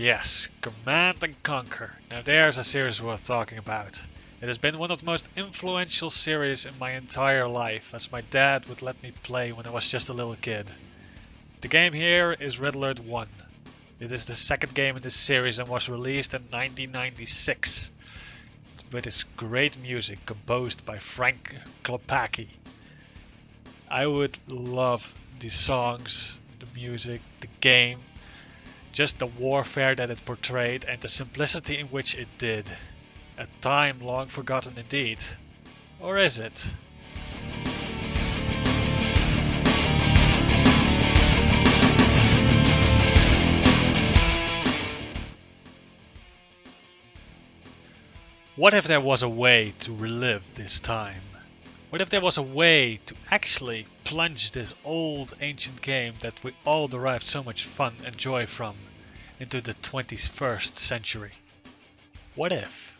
yes, Command and Conquer. Now there's a series worth talking about. It has been one of the most influential series in my entire life, as my dad would let me play when I was just a little kid. The game here is Red Alert 1. It is the second game in this series and was released in 1996. With its great music composed by Frank Klopacki. I would love the songs, the music, the game, just the warfare that it portrayed and the simplicity in which it did. A time long forgotten indeed. Or is it? What if there was a way to relive this time? What if there was a way to actually plunge this old ancient game that we all derived so much fun and joy from into the 21st century? What if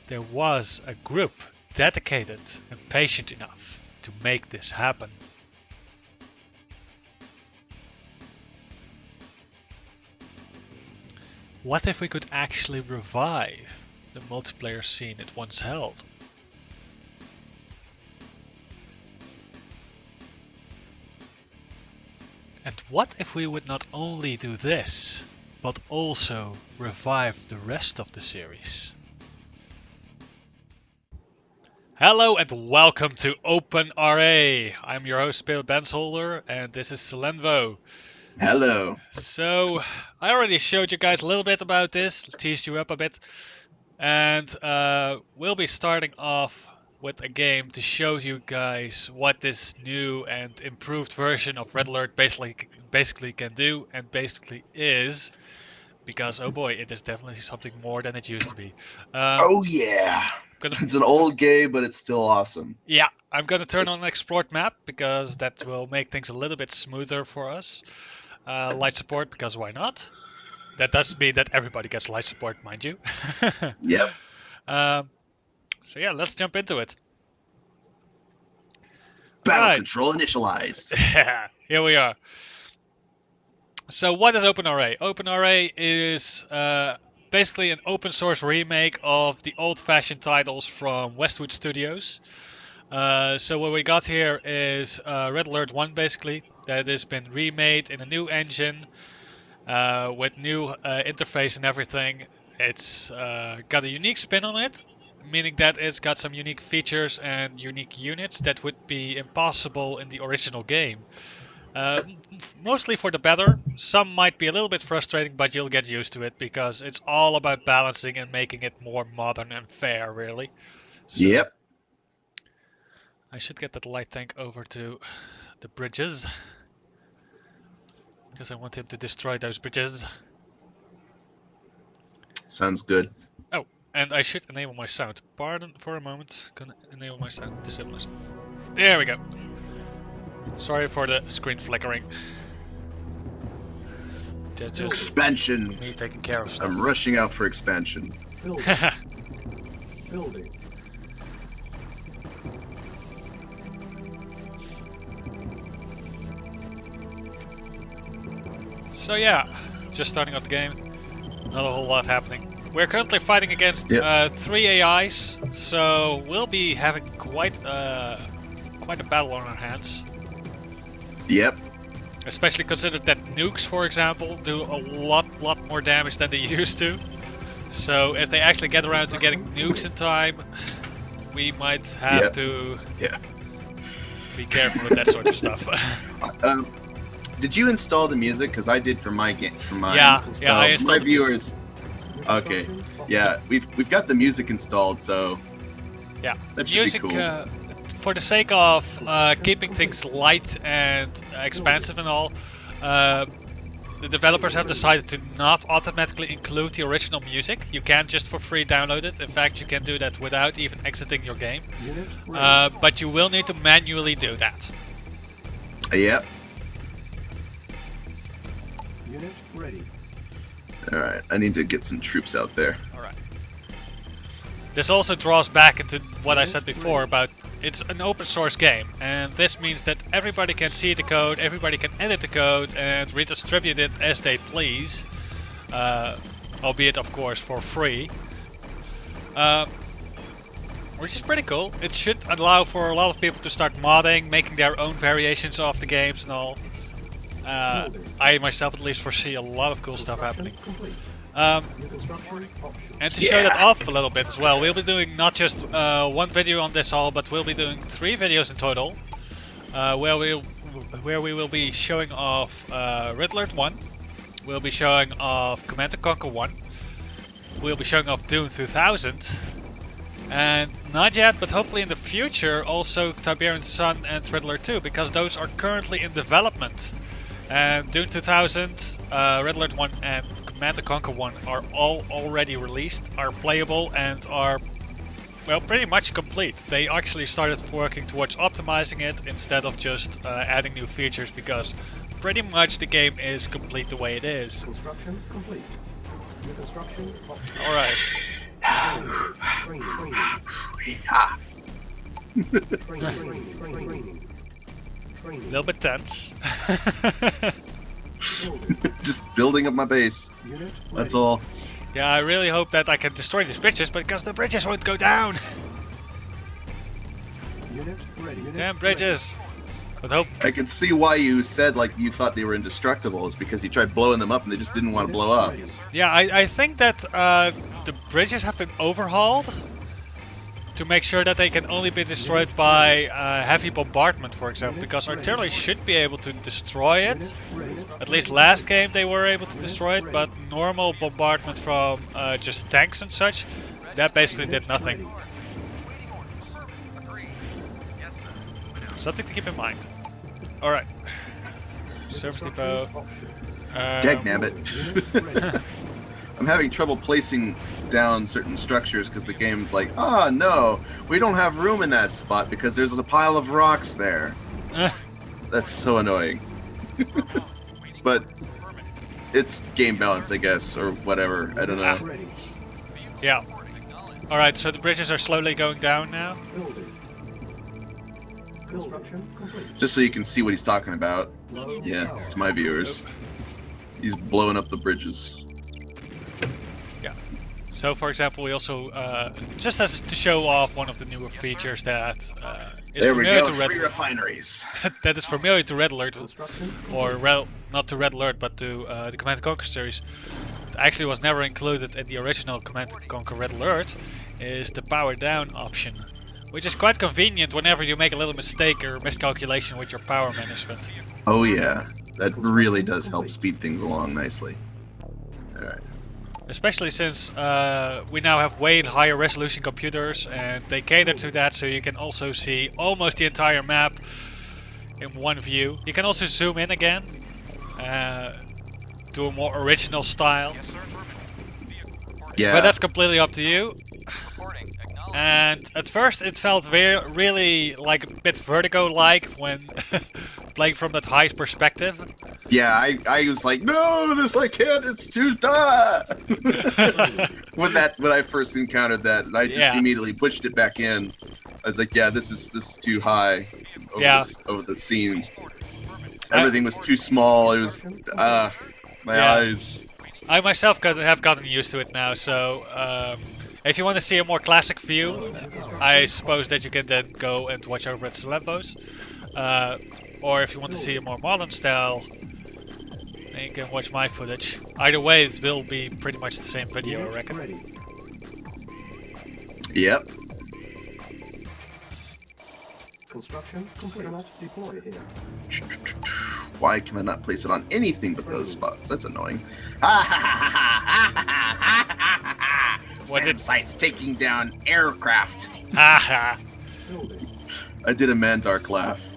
there was a group dedicated and patient enough to make this happen? What if we could actually revive the multiplayer scene it once held? And what if we would not only do this, but also revive the rest of the series? Hello and welcome to OpenRA. I'm your host, Peter Bensholder, and this is Selenvo. Hello. So, I already showed you guys a little bit about this, teased you up a bit, and we'll be starting off with a game to show you guys what this new and improved version of Red Alert basically can do and basically is, because oh boy, it is definitely something more than it used to be. Oh yeah, it's an old game, but it's still awesome. Yeah, I'm gonna turn on explored map because that will make things a little bit smoother for us. Light support, because why not? That doesn't mean that everybody gets light support, mind you. Yep. So yeah, let's jump into it. Battle control initialized. Here we are. So what is OpenRA? OpenRA is basically an open source remake of the old-fashioned titles from Westwood Studios. So what we got here is Red Alert 1 basically, that has been remade in a new engine with new interface and everything. It's got a unique spin on it, meaning that it's got some unique features and unique units that would be impossible in the original game. Mostly for the better. Some might be a little bit frustrating, but you'll get used to it because it's all about balancing and making it more modern and fair, really. So, yep. I should get that light tank over to the bridges because I want him to destroy those bridges. Sounds good. Oh, and I should enable my sound. Pardon for a moment. Gonna enable my sound. Disable my sound. There we go. Sorry for the screen flickering. That's just expansion. Me taking care of stuff. I'm rushing out for expansion. Building. So yeah, just starting off the game. Not a whole lot happening. We're currently fighting against 3 AIs, so we'll be having quite a battle on our hands. Yep. Especially considered that nukes, for example, do a lot more damage than they used to. So if they actually get around to getting nukes in time, we might have to be careful with that sort of stuff. Did you install the music? Because I did for my game. For my I installed my viewers. Okay. Yeah, we've got the music installed, so yeah, that should music. be cool. For the sake of keeping things light and expansive and all, the developers have decided to not automatically include the original music. You can't just for free download it. In fact, you can do that without even exiting your game. But you will need to manually do that. Yep. Unit ready. Alright, I need to get some troops out there. Alright. This also draws back into what I said before about it's an open source game, and this means that everybody can see the code, everybody can edit the code and redistribute it as they please. albeit of course for free. Which is pretty cool. It should allow for a lot of people to start modding, making their own variations of the games and all. I myself at least foresee a lot of cool stuff happening. And to show that off a little bit as well, we'll be doing not just one video on this all, but we'll be doing 3 videos in total, where we will be showing off Red Alert 1, we'll be showing off Command & Conquer 1, we'll be showing off Doom 2000, and not yet, but hopefully in the future, also Tiberian Sun and Red Alert 2, because those are currently in development. And Doom 2000, Red Alert 1 and Command & Conquer 1 are all already released, are playable, and are, well, pretty much complete. They actually started working towards optimizing it instead of just adding new features, because pretty much the game is complete the way it is. Construction complete. New construction options. Alright. A little bit tense. Just building up my base. That's all. Yeah, I really hope that I can destroy these bridges, because the bridges won't go down. Damn bridges. But hope. I can see why you said like you thought they were indestructible, is because you tried blowing them up and they just didn't want to blow up. Yeah, I think that the bridges have been overhauled to make sure that they can only be destroyed by heavy bombardment, for example, because artillery should be able to destroy it. At least last game they were able to destroy it, but normal bombardment from just tanks and such, that basically did nothing. Something to keep in mind. Alright. Service depot. Dagnabbit. I'm having trouble placing down certain structures because the game's like, oh no, we don't have room in that spot because there's a pile of rocks there. That's so annoying. But it's game balance, I guess, or whatever. I don't know. Yeah. Alright, so the bridges are slowly going down now. Just so you can see what he's talking about. Yeah, to my viewers. He's blowing up the bridges. Yeah. So, for example, we also, just as to show off one of the newer features that is there we familiar go, to Red free refineries. that is familiar to Red Alert, or not to Red Alert, but to the Command & Conquer series. It actually was never included in the original Command & Conquer Red Alert, is the power down option, which is quite convenient whenever you make a little mistake or miscalculation with your power management. Oh yeah, that really does help speed things along nicely. Alright. Especially since we now have way higher resolution computers, and they cater to that, so you can also see almost the entire map in one view. You can also zoom in again, to a more original style. Yeah. But that's completely up to you. And at first it felt really like a bit Vertigo-like when playing from that high perspective. Yeah, I was like, no, this I can't, it's too dark. when I first encountered that, I just immediately pushed it back in. I was like, yeah, this is too high over the scene. Everything was too small. It was my eyes. I myself have gotten used to it now, so if you want to see a more classic view, I suppose that you can then go and watch over at Celebos. Or if you want to see a more modern style, then you can watch my footage. Either way, it will be pretty much the same video, I reckon. Yep. Construction complete. Deploy here. Why can I not place it on anything but those spots? That's annoying. Sam site's taking down aircraft. Haha. I did a Mandark laugh.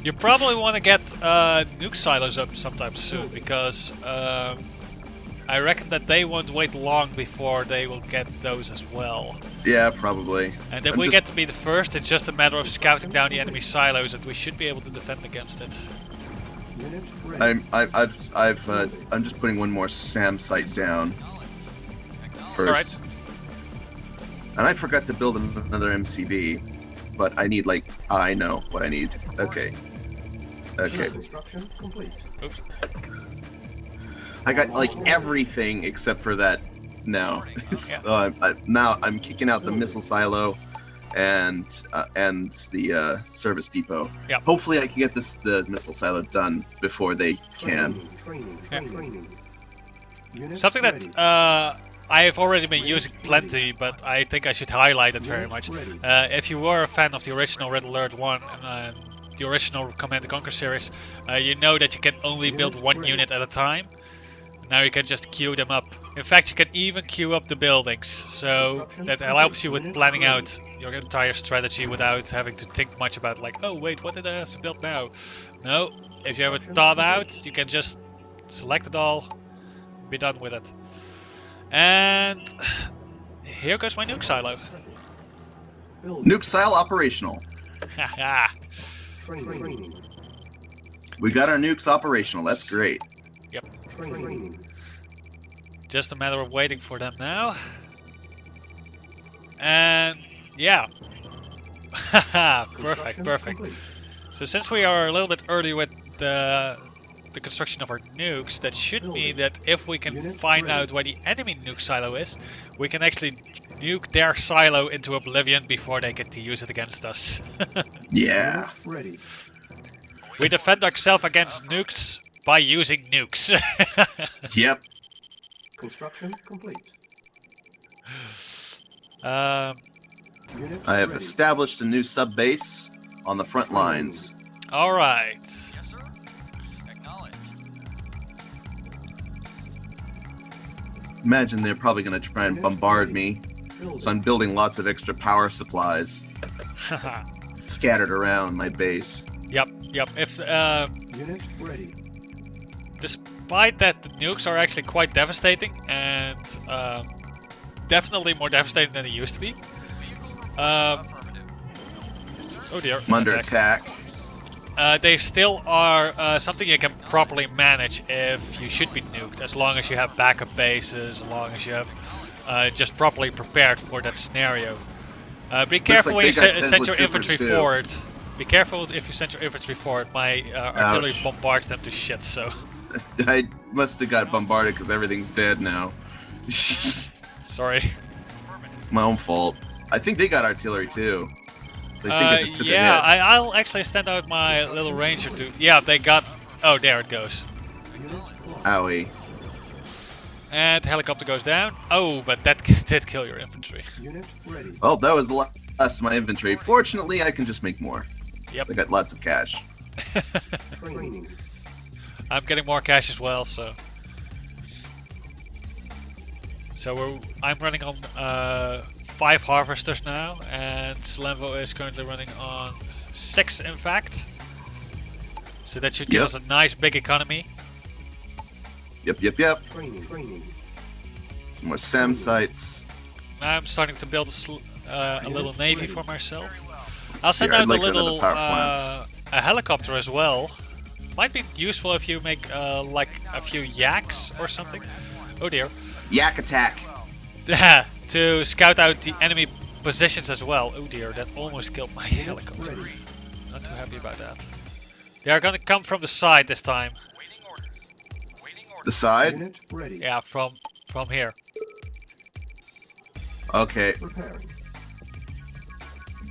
You probably want to get nuke silos up sometime soon, because I reckon that they won't wait long before they will get those as well. Yeah, probably. And if we get to be the first, it's just a matter of scouting down the enemy silos, and we should be able to defend against it. I'm just putting one more SAM site down first. Alright. And I forgot to build another MCV, but I need I know what I need. Okay. Okay. Construction complete. Oops. I got like everything except for that now. So now I'm kicking out the missile silo and the service depot. Yep. Hopefully I can get the missile silo done before they can. Training. Unit Something ready. that I have already been using plenty, but I think I should highlight it very much. If you were a fan of the original Red Alert 1 and the original Command & Conquer series, you know that you can only build one unit at a time. Now you can just queue them up. In fact, you can even queue up the buildings, so that helps you with planning out your entire strategy without having to think much about like, oh wait, what did I have to build now? No, if you have it thought out, you can just select it all, be done with it. And here goes my nuke silo. Nuke silo operational. Haha. Training. We got our nukes operational. That's great. Training. Just a matter of waiting for them now. And yeah. Perfect. Complete. So since we are a little bit early with the construction of our nukes, that should mean that if we can find out where the enemy nuke silo is, we can actually nuke their silo into oblivion before they get to use it against us. Yeah. Ready. We defend ourselves against nukes by using nukes. Yep. Construction complete. Unit I have ready. established a new sub base on the front lines. All right. Yes, sir. Acknowledge. Imagine they're probably going to try and bombard me, so I'm building lots of extra power supplies scattered around my base. Yep. If Unit ready. despite that, the nukes are actually quite devastating and definitely more devastating than they used to be. Oh dear. I'm under attack. They still are something you can properly manage if you should be nuked, as long as you have backup bases, as long as you have just properly prepared for that scenario. Be careful like when you they got send Tesla your troopers infantry too. forward. Be careful if you send your infantry forward. My artillery Ouch. bombards them to shit, so. I must have got bombarded because everything's dead now. Sorry. It's my own fault. I think they got artillery too. So I think I just took yeah, a hit. I'll actually send out my little ranger to. Yeah, they got. Oh, there it goes. Owie. And the helicopter goes down. Oh, but that did kill your infantry. Unit ready. Well, that was the last of my inventory. Fortunately, I can just make more. Yep. I got lots of cash. Training. I'm getting more cash as well, so. I'm running on 5 harvesters now, and Slenvo is currently running on 6, in fact. So that should give Yep. us a nice big economy. Yep. Training. Some more SAM sites. I'm starting to build a little navy for myself. I'll See, send I'd out like a little another power plant. a helicopter as well. Might be useful if you make like a few yaks or something. Oh dear. Yak attack. To scout out the enemy positions as well. Oh dear, that almost killed my helicopter. Ready. Not too happy about that. They are gonna come from the side this time. Waiting order. Waiting order. The side? Unit ready. Yeah, from here. Okay. Preparing.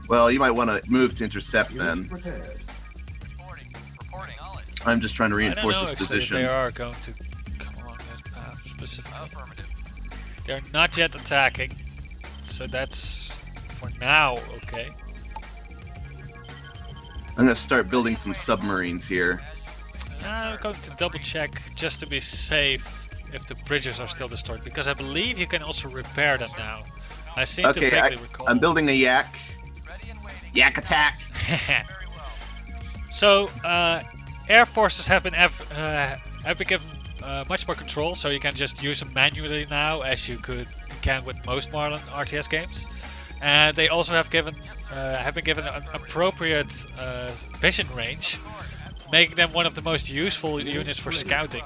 Well, you might want to move to intercept Unit then. prepared. Reporting knowledge. I'm just trying to I don't reinforce know this actually if position. they are going to come along that path specifically. Affirmative. They're not yet attacking, so that's for now okay. I'm gonna start building some submarines here. I'm going to double check just to be safe if the bridges are still destroyed, because I believe you can also repair them now. I seem to Okay, vaguely recall. I'm building a yak. Ready and waiting. Yak attack. Very well. So, air forces have been given much more control, so you can just use them manually now, as you can with most Marlin RTS games. And they also have been given an appropriate vision range, making them one of the most useful units for scouting.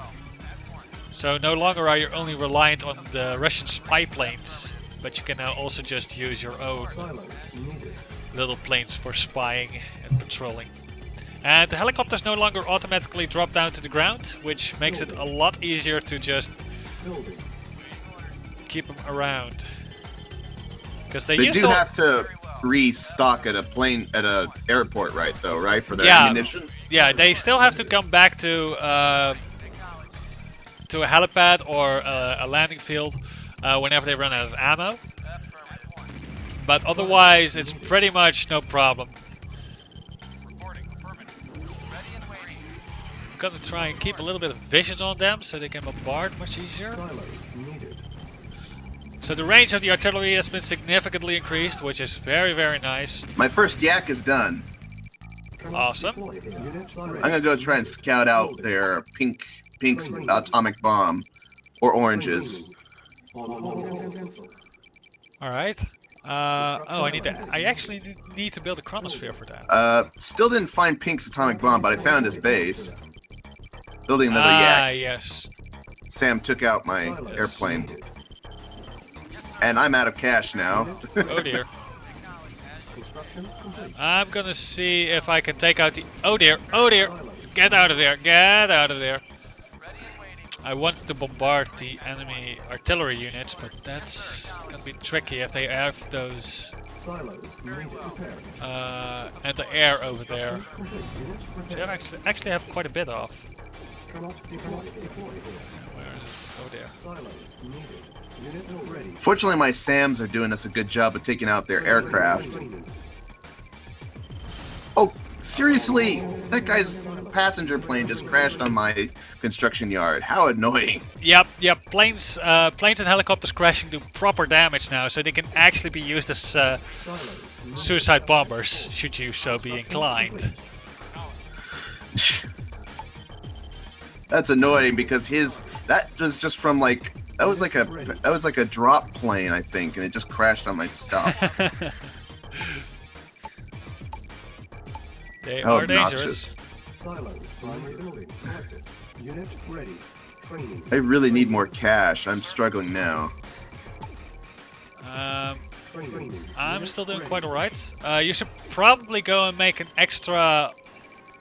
So no longer are you only reliant on the Russian spy planes, but you can now also just use your own Silos needed. little planes for spying and patrolling. And the helicopters no longer automatically drop down to the ground, which makes it a lot easier to just Building. keep them around. Because they They used do to, have to restock at a airport, right? Though, right, for their Yeah. ammunition. yeah, they still have to come back to a helipad or a landing field whenever they run out of ammo. But otherwise, it's pretty much no problem. Reporting. Affirmative. Ready and waiting. I'm gonna try and keep a little bit of vision on them so they can bombard much easier. Silos needed. So the range of the artillery has been significantly increased, which is very, very nice. My first yak is done. Cannot Awesome. deploy here. Unit I'm ready. gonna go try and scout out their pink's atomic bomb, or oranges. Cancel. All right. Oh, I actually need to build a chronosphere for that. Still didn't find Pink's atomic bomb, but I found his base. Building another Ah, yak. yes. Sam took out my Silos airplane, needed. and I'm out of cash now. Oh dear. Construction complete. I'm gonna see if I can take out the. Oh dear. Oh dear. Get out of there. Get out of there. Ready and waiting. I wanted to bombard the enemy artillery units, but that's gonna be tricky if they have those Silos needed. Prepared. anti-air over there. Construction complete. Unit Which I prepared. actually have quite a bit of. Cannot deploy here. Where is it? Oh dear. Silos needed. Unit ready. Fortunately, my SAMs are doing us a good job of taking out their aircraft. Oh, seriously? That guy's passenger plane just crashed on my construction yard. How annoying. Yep. Planes and helicopters crashing do proper damage now, so they can actually be used as Silos needed. suicide bombers, should you so be inclined. That's annoying because that was just from like that was like a drop plane, I think, and it just crashed on my stuff. They How are obnoxious. dangerous. Silos primary building selected. Unit ready. Training. I really need more cash. I'm struggling now. Training. I'm Unit still doing ready. quite alright. You should probably go and make an extra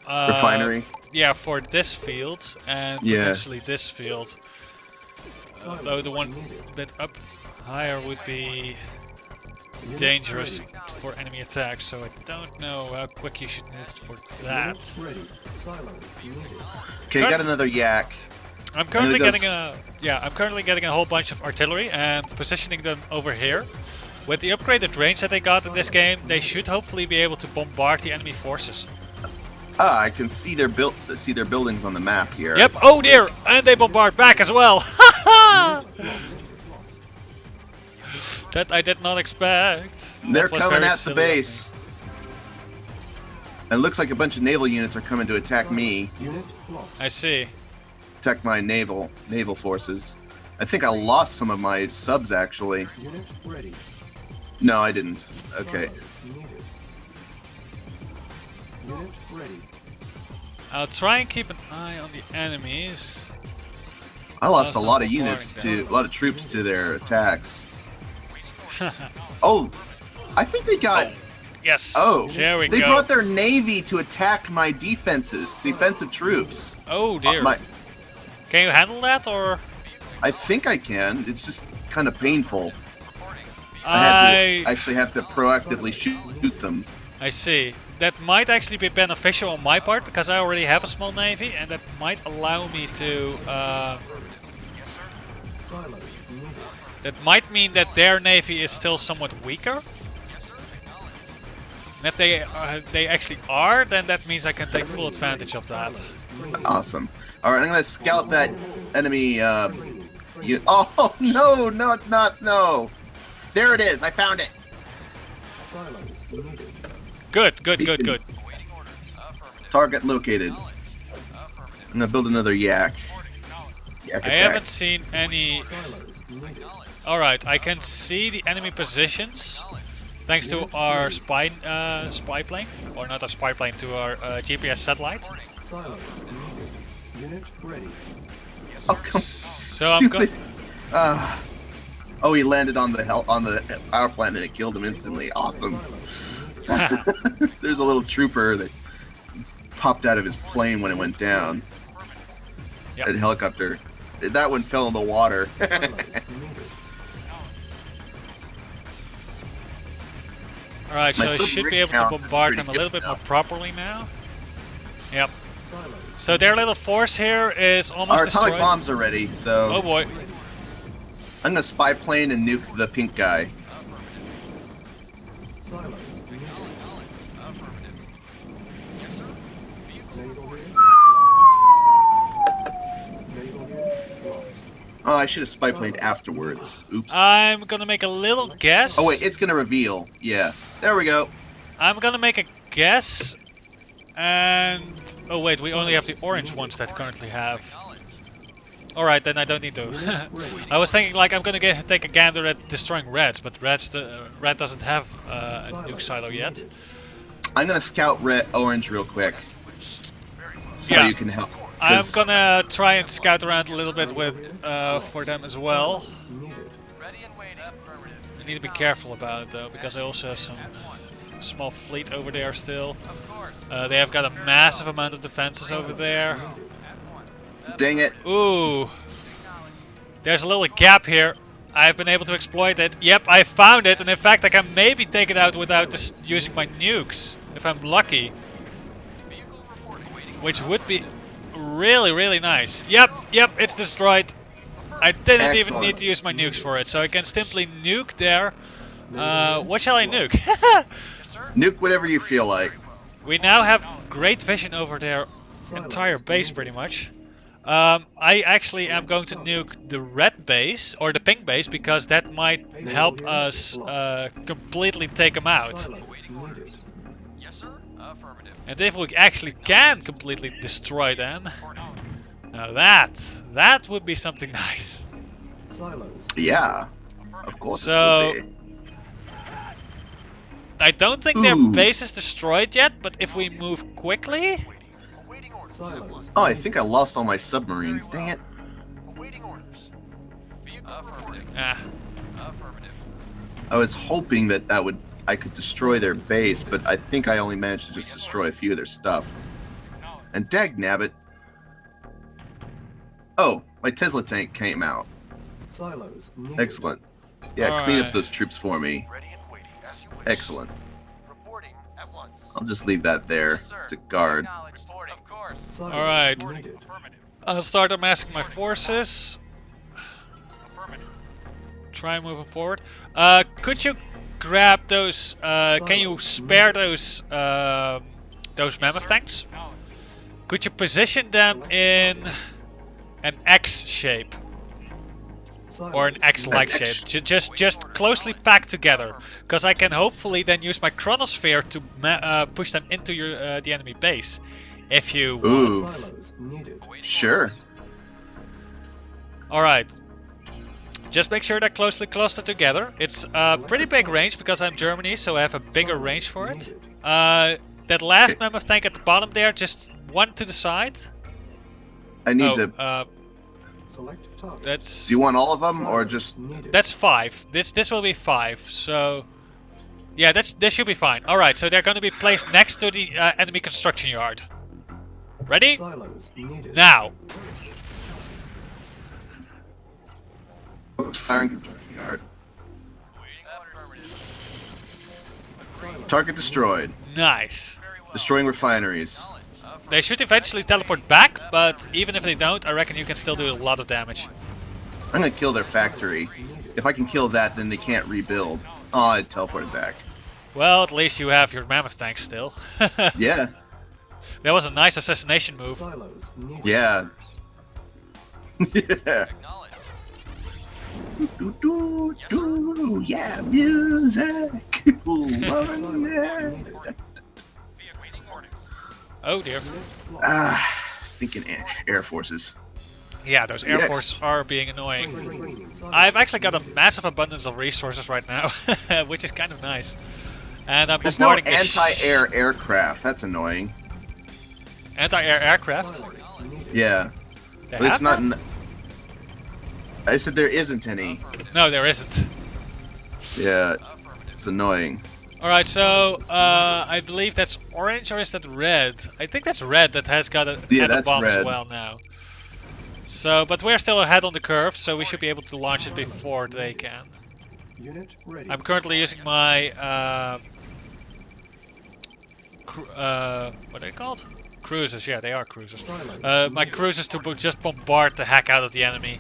Refinery. Yeah, for this field and Yeah. potentially this field. Though the one needed. bit up higher would be Unit dangerous ready. for enemy attacks, so I don't know how quick you should move for that. Unit ready. Silos needed. Okay, got another yak. I'm currently goes- getting a whole bunch of artillery and positioning them over here. With the upgraded range that they got in this game, they should hopefully be able to bombard the enemy forces. Ah, I can see their buildings on the map here. Yep. Oh dear, and they bombard back as well. Lost. That I did not expect. They're That was coming very at the silly. base. And it looks like a bunch of naval units are coming to attack me. Unit lost. I see. Attack my naval forces. I think I lost some of my subs actually. Unit ready. No, I didn't. Okay. Silos needed. Unit ready. I'll try and keep an eye on the enemies. I lost a Awesome. lot of units Bombarding to a lot of troops to their attacks. Oh, I think they got. Yes. Oh, There we they go. brought their navy to attack my defensive troops. Oh dear. My, Can you handle that, or I think I can. It's just kind of painful. I actually have to proactively shoot them. I see. That might actually be beneficial on my part because I already have a small navy, and that might allow me to. Silos needed. That might mean that their navy is still somewhat weaker. And if they actually are, then that means I can take full advantage of that. Silos training. Awesome. All right, I'm gonna scout that enemy. Oh no, no! There it is. I found it. Silos needed. Good. Awaiting orders. Affirmative. Target located. Affirmative. I'm gonna build another yak. Reporting. Yak I attack. haven't seen any. Silos needed. Alright, I can see the enemy positions thanks to our spy plane, or not a spy plane, to our GPS satellite. Silos needed. Unit ready. Oh, come So I'm going. stupid. Oh, he landed on the power plant and it killed him instantly. Awesome. Silos needed. There's a little trooper that popped out of his plane when it went down. Yep. That helicopter. That one fell in the water. Silos needed. Alright, so My I should submarine be able to count is bombard pretty them a good little bit now. more properly now. Yep. Silos. So their little force here is almost Our atomic destroyed. bombs are ready, so Oh boy. I'm gonna spy plane and nuke the pink guy. Silos needed. Naval unit lost. Naval unit lost. Oh, I should have spy planed afterwards. Oops. I'm gonna make a little guess. Oh wait, it's gonna reveal. Yeah. There we go. I'm gonna make a guess. And oh wait, we only have the orange ones that currently have. Alright, then I don't need to. I was thinking like I'm gonna take a gander at destroying reds, but red doesn't have a nuke silo yet. I'm gonna scout orange real quick. So Yeah. you can help. I'm 'cause gonna try and scout around a little bit with for them as well. Silos needed. Ready and waiting. Affirmative. I need to be careful about it though, because I also have some small fleet over there still. Of course. They have got a massive amount of defenses over there. Dang it. Ooh, there's a little gap here. I've been able to exploit it. Yep, I found it, and in fact I can maybe take it out without using my nukes, if I'm lucky. Vehicle reporting. Waiting. Which would be really, really nice. Yep, it's destroyed. I didn't even Excellent. need to use my nukes for it, so I can simply nuke there. What shall I nuke? Nuke whatever you feel like. We now have great vision over their entire base, pretty much. I actually am going to nuke the red base, or the pink base, because that might help us completely take them out. Silos needed. Yes, sir. Affirmative. And if we actually can completely destroy them, now that would be something nice. Silos. Yeah. Of course So- it would be. I don't think their Ooh. base is destroyed yet, but if we move quickly, Awaiting orders. Silos. Oh, I think I lost all my submarines. Dang it. Awaiting orders. Vehicle reporting. Affirmative. I was hoping that I could destroy their base, but I think I only managed to just destroy a few of their stuff. And dagnabbit. Oh, my Tesla tank came out. Silos needed. Excellent. Yeah, clean up Alright. those troops for me. Ready and waiting. As you wish. Excellent. Reporting at once. I'll just leave that there Yes, sir. to guard. Acknowledged. Reporting. Of course. Silos Alright. needed. Affirmative. I'll start amassing my forces. Affirmative. Try moving forward. Could you grab those? Can you spare those mammoth tanks? Could you position them in an X shape or an Silos X-like An X? shape? Just closely packed together, because I can hopefully then use my chronosphere to push them into the enemy base, if you want. Ooh, Silos needed. Awaiting sure. All right. Just make sure they're closely clustered together. It's a pretty big range because I'm Germany, so I have a bigger range for it. That last mammoth tank at the bottom there, just one to the side. I need to. Select target. That's Do you want all of them, or just? Needed. that's 5. This will be 5. So yeah, this should be fine. All right, so they're going to be placed next to the enemy construction yard. Ready? Silos needed. Now. Firing yard. Affirmative. Silos Target destroyed. Nice. Very well. Destroying refineries. They should eventually teleport back, but even if they don't, I reckon you can still do a lot of damage. I'm gonna kill their factory. If I can kill that, then they can't rebuild. Oh, I teleported back. Well, at least you have your mammoth tank still. Yeah. That was a nice assassination move. Silos needed. Yeah. Yeah. Acknowledged. Do, do, do, yeah, music. Loving it. Awaiting orders. Oh dear. Ah, stinking air forces. Yeah, those Air Yes. Force are being annoying. Silos I've actually got a massive abundance of resources right now, which is kind of nice. And I'm There's no bombarding the anti-air aircraft. That's annoying. anti-air aircraft. Silos needed. Yeah, They but it's have not. them? I said there isn't any. No, there isn't. Yeah, it's annoying. Alright, so I believe that's orange, or is that red? I think that's red that has got a Yeah, atom that's bomb as red. well now. So, but we're still ahead on the curve, so we should be able to launch it before they can. Unit ready. I'm currently using my what are they called? Cruisers, yeah, they are cruisers. Silos My needed. cruisers to just bombard the heck out of the enemy.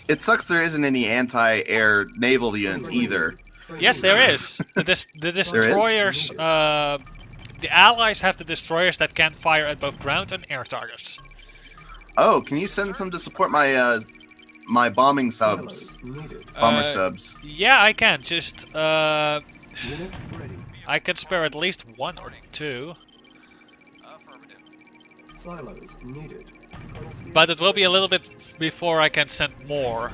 It sucks there isn't any anti-air naval units either. Yes, there is. The destroyers, the allies have the destroyers that can fire at both ground and air targets. Oh, can you send some to support my my bombing subs, Silos needed. bomber Uh, subs? Yeah, I can. Just Unit ready. I can spare at least one or two, Affirmative. Silos needed. Chronosphere but it will be a ready. little bit before I can send more.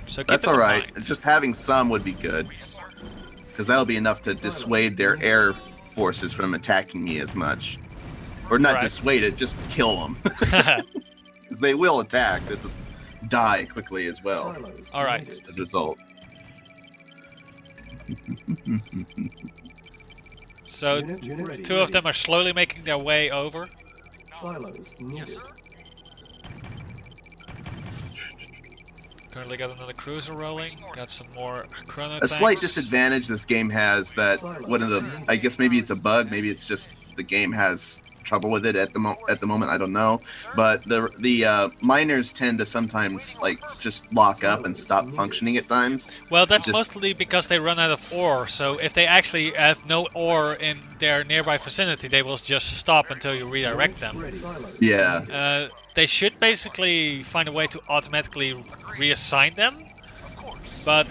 So keep That's it in all right. mind. It's just having some would be good, because that'll be enough to dissuade their air forces from attacking me as much, or not Right. dissuade it, just kill them, because they will attack. They just die quickly as well. Silos All right. needed. As a result. So Unit ready. two of them are slowly making their way over. Silos needed. Currently got another cruiser rolling. Got some more chrono A slight tanks. disadvantage this game has that one of the, I guess maybe it's a bug, maybe it's just the game has trouble with it at the moment. I don't know, but the miners tend to sometimes like just lock up and stop functioning at times. Well, that's just- mostly because they run out of ore. So if they actually have no ore in their nearby vicinity, they will just stop until you redirect them. Ready. Silos Yeah. They should basically find a way to automatically reassign them, but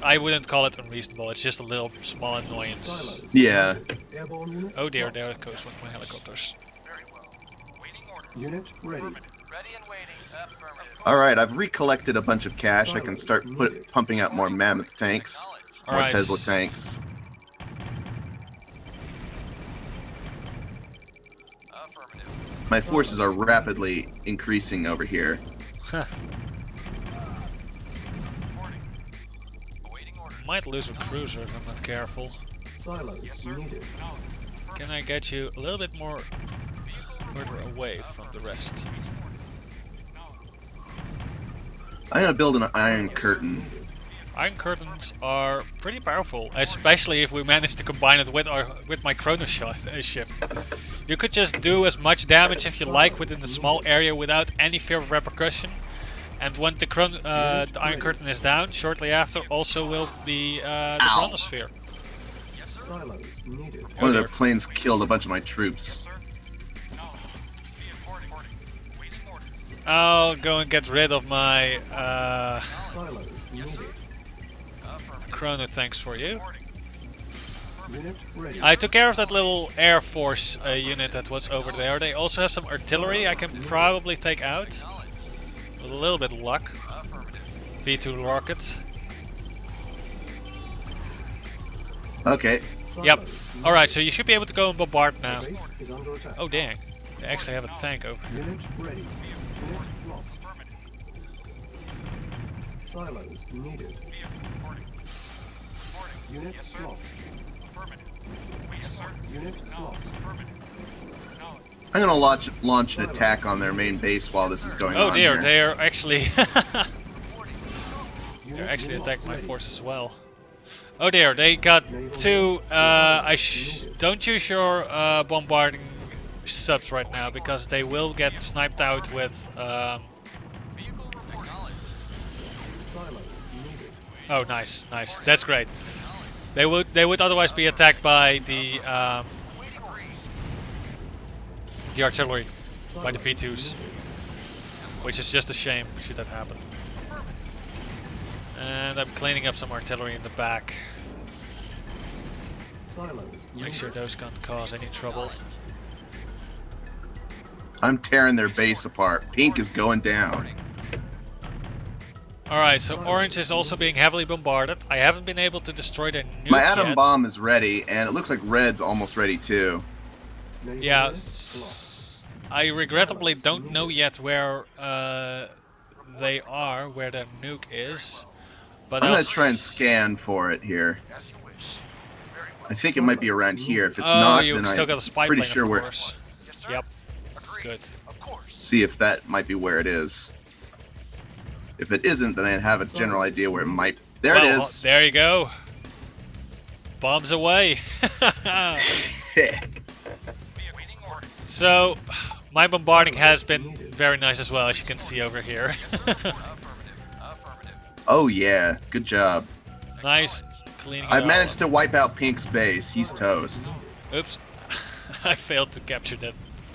I wouldn't call it unreasonable. It's just a little small annoyance. Silos Yeah. needed. Airborne unit. Oh dear, lost. there it goes one of my helicopters. Very well. Waiting order. Unit ready. Ready and waiting. Affirmative. All right, I've recollected a bunch of cash. I can start pumping out more mammoth tanks, Acknowledged. more Alright. Tesla tanks. Affirmative. My forces are rapidly increasing over here. Reporting. Awaiting order. Might lose a cruiser if I'm not careful. Silos needed. Can I get you a little bit more further away from the rest? I'm gonna build an iron curtain. Iron curtains are pretty powerful, especially if we manage to combine it with my chrono shift. You could just do as much damage if you like within a small area without any fear of repercussion. And when the iron curtain is down, shortly after also will be the Ow. chronosphere. Silos needed. One of their planes killed a bunch of my troops. Waiting order. I'll go and get rid of my Silos needed. chrono tanks for you. Unit ready. I took care of that little Air Force unit that was over there. They also have some artillery I can probably take out. With a little bit of luck. V2 rocket. Okay. Yep. Silos needed. Alright, so you should be able to go and bombard now. The base is under attack. Oh dang. They actually have a tank over here. Unit ready. Unit lost. Silos needed. Unit lost. Unit lost. I'm gonna launch an attack on their main base while this is going Oh on. dear, here. they are actually they're Unit actually lost. attacking my Ready. force as well. Oh dear, they got two don't use your bombarding subs right now because they will get sniped out with Silos needed. oh nice, nice. That's great. They would otherwise be attacked by the artillery, by the Silos V2s, needed. which is just a shame should that happen. And I'm cleaning up some artillery in the back. Silos Make needed. sure those can't cause any trouble. I'm tearing their base apart. Pink is going down. Alright, so orange is also being heavily bombarded. I haven't been able to destroy their nuke My atom yet. bomb is ready, and it looks like red's almost ready too. Naval Yeah, air lost. I regrettably don't know yet where they are, where their nuke is. But I'm I'll gonna try and s- scan for it here. I think it might be around here. If it's Oh, not, you then still I'm got a spy pretty plane, sure of we're course. Yes, sir. Yep, this is Agreed. good. Of course. see if that might be where it is. If it isn't, then I have a general idea where it might. There it Well, is. there you go. Bombs away. Waiting orders. So, my bombarding has been very nice as well, as you can see over here. Affirmative. Oh yeah, good job. Nice cleaning. I managed to wipe out Pink's base. He's toast. Oops. I failed to capture that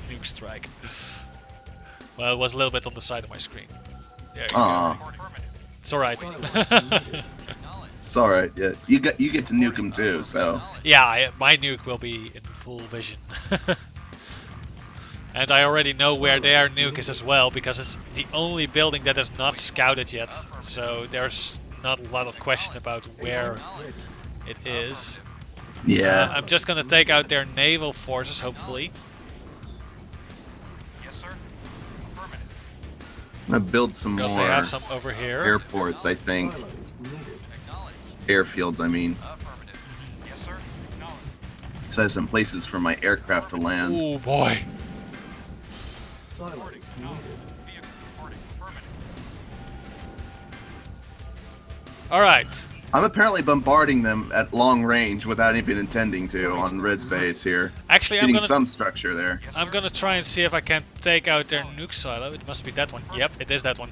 nuke strike. Well, it was a little bit on the side of my screen. There you go. Aw, It's alright. it's all right. Yeah, you get to nuke him too. So Yeah, my nuke will be in full vision. And I already know where their nuke is as well, because it's the only building that is not scouted yet. So there's not a lot of question about where it is. yeah, I'm just gonna take out their naval forces, hopefully. Yes, sir. Affirmative. I'm gonna build some Because more they have some over here. airports. I think Silos needed. Acknowledged. airfields. I mean, Affirmative. Yes, sir. Acknowledged. so I have some places for my aircraft to land. Oh boy. Silos needed. Vehicle reporting. Affirmative. Alright. I'm apparently bombarding them at long range without even intending to on Red's base here. Actually, I'm Hitting gonna some structure there. I'm gonna try and see if I can take out their nuke silo. It must be that one. Yep, it is that one.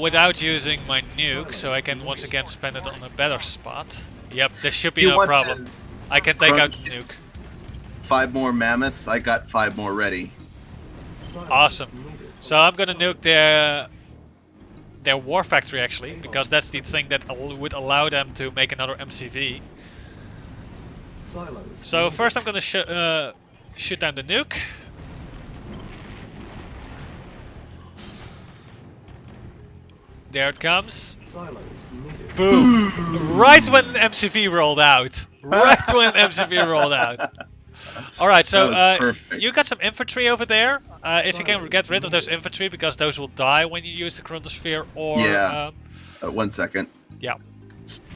Without using my nuke, so I can once again spend it on a better spot. Yep, this should be You no want problem. to I can take out crunch the nuke. 5 more mammoths. I got 5 more ready. Silos Awesome. needed. So I'm gonna nuke their war factory actually, because that's the thing that would allow them to make another MCV. Silos So needed. first I'm gonna shoot down the nuke. There it comes. Silos needed. Boom! Right when an MCV rolled out. Right when an MCV rolled out. Alright, so That was perfect. you got some infantry over there. If you can get rid of those infantry, because those will die when you use the chronosphere, or Yeah. 1 second. yeah.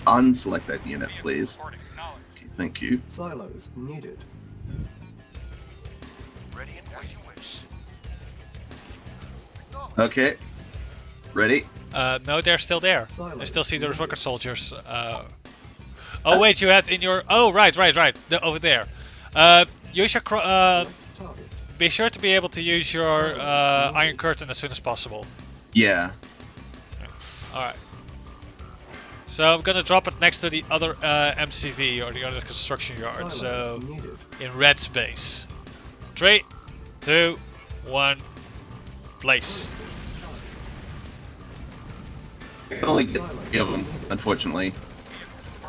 Unselect that unit, please. Reporting. Acknowledged. Okay, thank you. Silos needed. Ready and as you wish. Okay. Ready? No, they're still there. I Silos still see those needed. rocket soldiers. Oh wait, you had in your. Oh right. Over there. Use your. Target. Be sure to be able to use your Iron Curtain as soon as possible. Yeah. Alright. So I'm gonna drop it next to the other MCV, or the other construction yard. So Silos needed. in red space. 3, 2, 1, place. I only get 3 of them, unfortunately.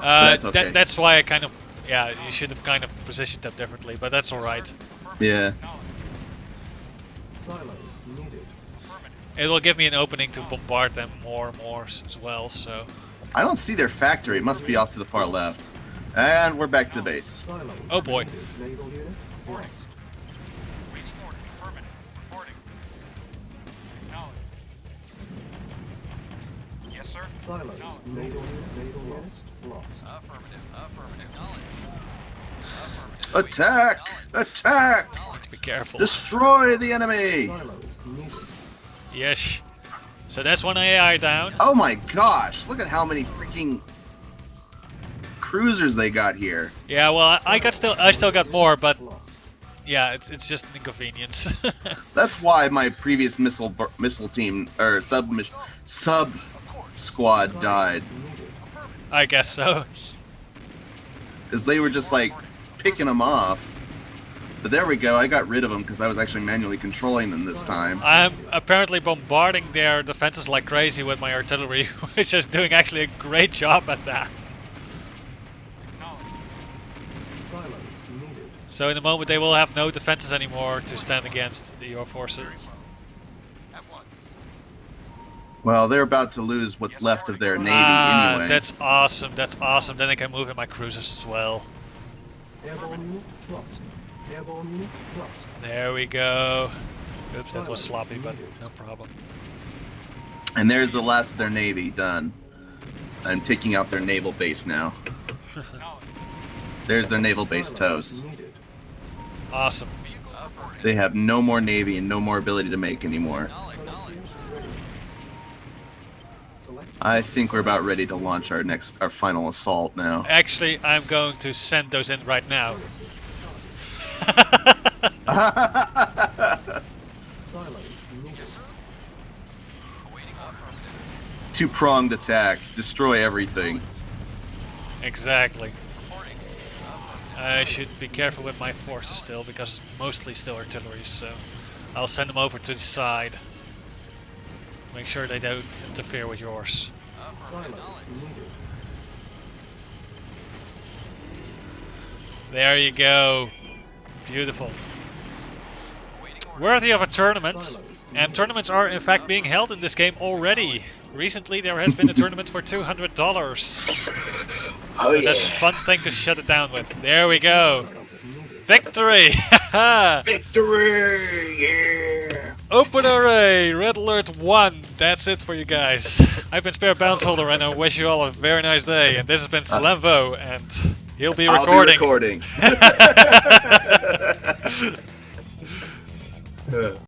That's That's okay. that's why I kind of. Yeah, you should have kind of positioned them differently, but that's alright. Yeah. Silos needed. It will give me an opening to bombard them more as well, so. I don't see their factory. It must be off to the far left. And we're back to base. Silos Oh, boy. needed. Naval unit lost. Waiting order. Affirmative. Reporting. Acknowledged. Yes, sir. Silos naval unit lost. Affirmative. Affirmative. Acknowledged. Affirmative. Attack! Attack! Need to be careful. Destroy the enemy! Silos needed. Yes. So that's one AI down. Oh my gosh, look at how many freaking cruisers they got here. Yeah, well, I still got more, but Lost. yeah, it's just an inconvenience. That's why my previous missile team or sub squad died, Silos needed. I guess so. because they were just like picking them off. But there we go, I got rid of them because I was actually manually controlling them this time. I'm apparently bombarding their defenses like crazy with my artillery, which is doing actually a great job at that. Silos needed. So in a moment they will have no defenses anymore to stand against your forces. At once. Well, they're about to lose what's left of their navy anyway. That's awesome. That's awesome. Then I can move in my cruisers as well. Airborne unit lost. Airborne unit lost. There we go. Oops, that was sloppy, but no problem. And there's the last of their navy done. I'm taking out their naval base now. There's their naval base toast. Needed. Awesome. Vehicle reporting. They have no more navy and no more ability to make anymore. Acknowledge. Ready. Select. I think we're about ready to launch our final assault now. Actually, I'm going to send those in right now. Silos needed. Yes, sir. Awaiting affirmative. Two-pronged attack. Destroy everything. Exactly. Reporting. I should be careful with my forces still, because it's mostly still artillery, so I'll send them over to the side. Make sure they don't interfere with yours. Affirmative. Silos Acknowledge. needed. There you go. Beautiful. Awaiting order. Worthy of a tournament. Silos And needed. tournaments are in fact being held in this game already. Recently there has been a tournament for $200. Oh So that's a fun thing to shut it down with. There we go. Silos needed. Victory! Victory! Yeah! OpenRA Red Alert 1. That's it for you guys. I've been Spare Bounce Holder and I wish you all a very nice day. And this has been Slamvo and he'll be recording. I'll be recording.